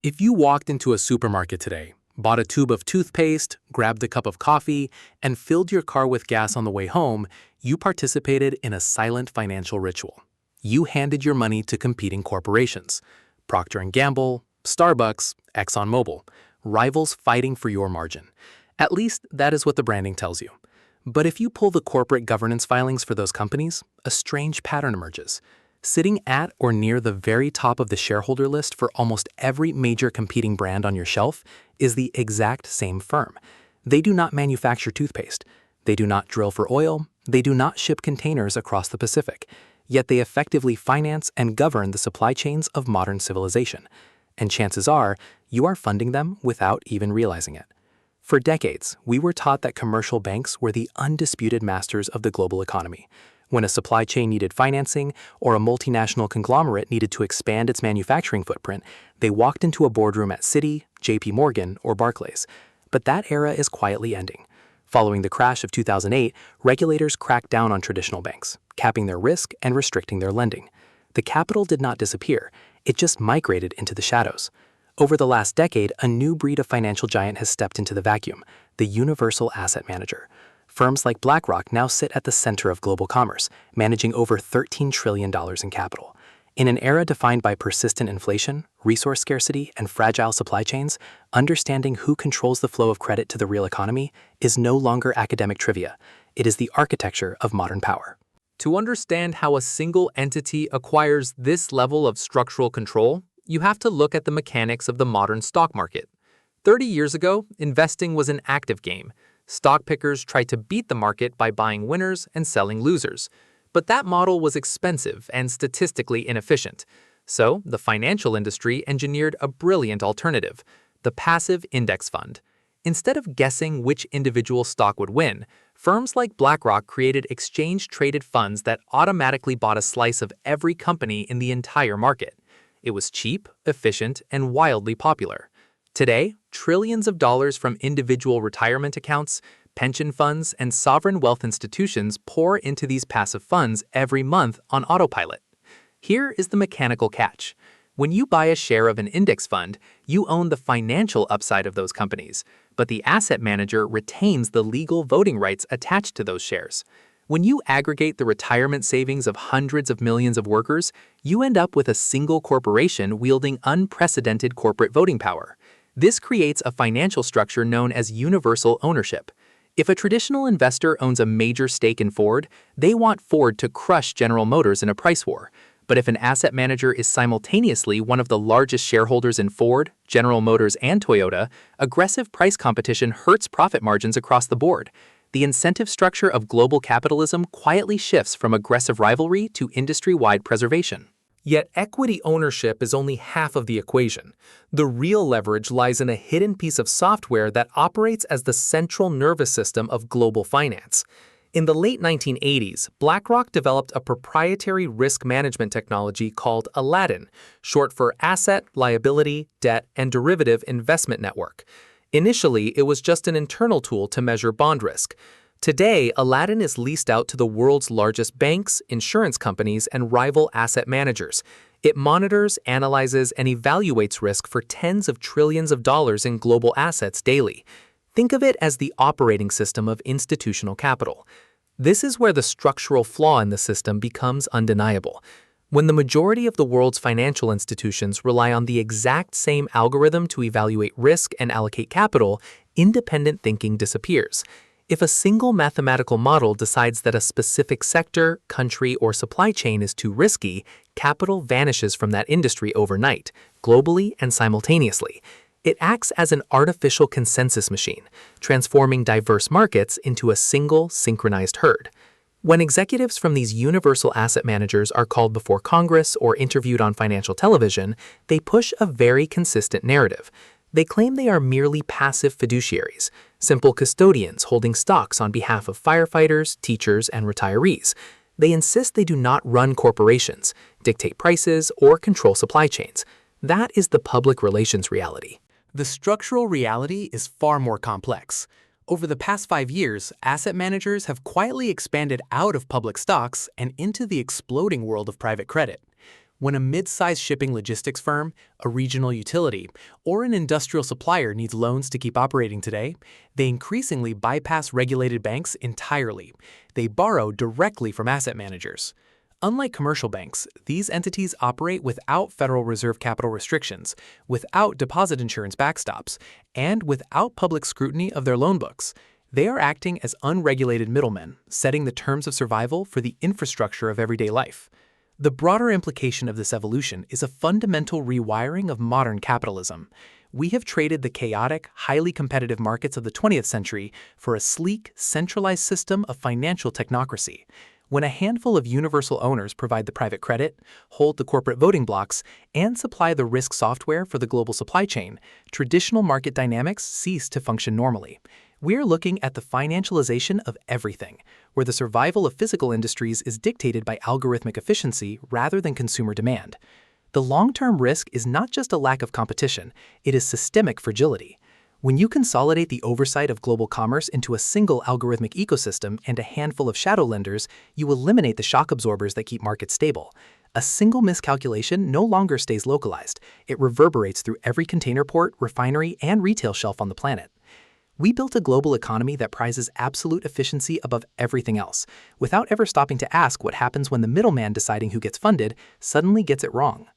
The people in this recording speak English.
If you walked into a supermarket today, bought a tube of toothpaste, grabbed a cup of coffee, and filled your car with gas on the way home, you participated in a silent financial ritual. You handed your money to competing corporations. Procter & Gamble, Starbucks, ExxonMobil, rivals fighting for your margin. At least that is what the branding tells you. But if you pull the corporate governance filings for those companies, a strange pattern emerges. Sitting at or near the very top of the shareholder list for almost every major competing brand on your shelf is the exact same firm. They do not manufacture toothpaste. They do not drill for oil. They do not ship containers across the Pacific. Yet they effectively finance and govern the supply chains of modern civilization. And chances are, you are funding them without even realizing it. For decades, we were taught that commercial banks were the undisputed masters of the global economy. When a supply chain needed financing or a multinational conglomerate needed to expand its manufacturing footprint, they walked into a boardroom at Citi, JP Morgan, or Barclays. But that era is quietly ending. Following the crash of 2008, regulators cracked down on traditional banks, capping their risk and restricting their lending. The capital did not disappear, it just migrated into the shadows. Over the last decade, a new breed of financial giant has stepped into the vacuum, the universal asset manager. Firms like BlackRock now sit at the center of global commerce, managing over $13 trillion in capital. In an era defined by persistent inflation, resource scarcity, and fragile supply chains, understanding who controls the flow of credit to the real economy is no longer academic trivia. It is the architecture of modern power. To understand how a single entity acquires this level of structural control, you have to look at the mechanics of the modern stock market. 30 years ago, investing was an active game. Stock pickers tried to beat the market by buying winners and selling losers. But that model was expensive and statistically inefficient. So, the financial industry engineered a brilliant alternative, the passive index fund. Instead of guessing which individual stock would win, firms like BlackRock created exchange-traded funds that automatically bought a slice of every company in the entire market. It was cheap, efficient, and wildly popular. Today, trillions of dollars from individual retirement accounts, pension funds, and sovereign wealth institutions pour into these passive funds every month on autopilot. Here is the mechanical catch. When you buy a share of an index fund, you own the financial upside of those companies, but the asset manager retains the legal voting rights attached to those shares. When you aggregate the retirement savings of hundreds of millions of workers, you end up with a single corporation wielding unprecedented corporate voting power. This creates a financial structure known as universal ownership. If a traditional investor owns a major stake in Ford, they want Ford to crush General Motors in a price war. But if an asset manager is simultaneously one of the largest shareholders in Ford, General Motors, and Toyota, aggressive price competition hurts profit margins across the board. The incentive structure of global capitalism quietly shifts from aggressive rivalry to industry-wide preservation. Yet equity ownership is only half of the equation. The real leverage lies in a hidden piece of software that operates as the central nervous system of global finance. In the late 1980s, BlackRock developed a proprietary risk management technology called Aladdin, short for Asset, Liability, Debt, and Derivative Investment Network. Initially, it was just an internal tool to measure bond risk. Today, Aladdin is leased out to the world's largest banks, insurance companies, and rival asset managers. It monitors, analyzes, and evaluates risk for tens of trillions of dollars in global assets daily. Think of it as the operating system of institutional capital. This is where the structural flaw in the system becomes undeniable. When the majority of the world's financial institutions rely on the exact same algorithm to evaluate risk and allocate capital, independent thinking disappears. If a single mathematical model decides that a specific sector, country, or supply chain is too risky, capital vanishes from that industry overnight, globally and simultaneously. It acts as an artificial consensus machine, transforming diverse markets into a single, synchronized herd. When executives from these universal asset managers are called before Congress or interviewed on financial television, they push a very consistent narrative. They claim they are merely passive fiduciaries, simple custodians holding stocks on behalf of firefighters, teachers, and retirees. They insist they do not run corporations, dictate prices, or control supply chains. That is the public relations reality. The structural reality is far more complex. Over the past 5 years, asset managers have quietly expanded out of public stocks and into the exploding world of private credit. When a mid-sized shipping logistics firm, a regional utility, or an industrial supplier needs loans to keep operating today, they increasingly bypass regulated banks entirely. They borrow directly from asset managers. Unlike commercial banks, these entities operate without Federal Reserve capital restrictions, without deposit insurance backstops, and without public scrutiny of their loan books. They are acting as unregulated middlemen, setting the terms of survival for the infrastructure of everyday life. The broader implication of this evolution is a fundamental rewiring of modern capitalism. We have traded the chaotic, highly competitive markets of the 20th century for a sleek, centralized system of financial technocracy. When a handful of universal owners provide the private credit, hold the corporate voting blocks, and supply the risk software for the global supply chain, traditional market dynamics cease to function normally. We're looking at the financialization of everything, where the survival of physical industries is dictated by algorithmic efficiency rather than consumer demand. The long-term risk is not just a lack of competition, it is systemic fragility. When you consolidate the oversight of global commerce into a single algorithmic ecosystem and a handful of shadow lenders, you eliminate the shock absorbers that keep markets stable. A single miscalculation no longer stays localized. It reverberates through every container port, refinery, and retail shelf on the planet. We built a global economy that prizes absolute efficiency above everything else, without ever stopping to ask what happens when the middleman deciding who gets funded suddenly gets it wrong.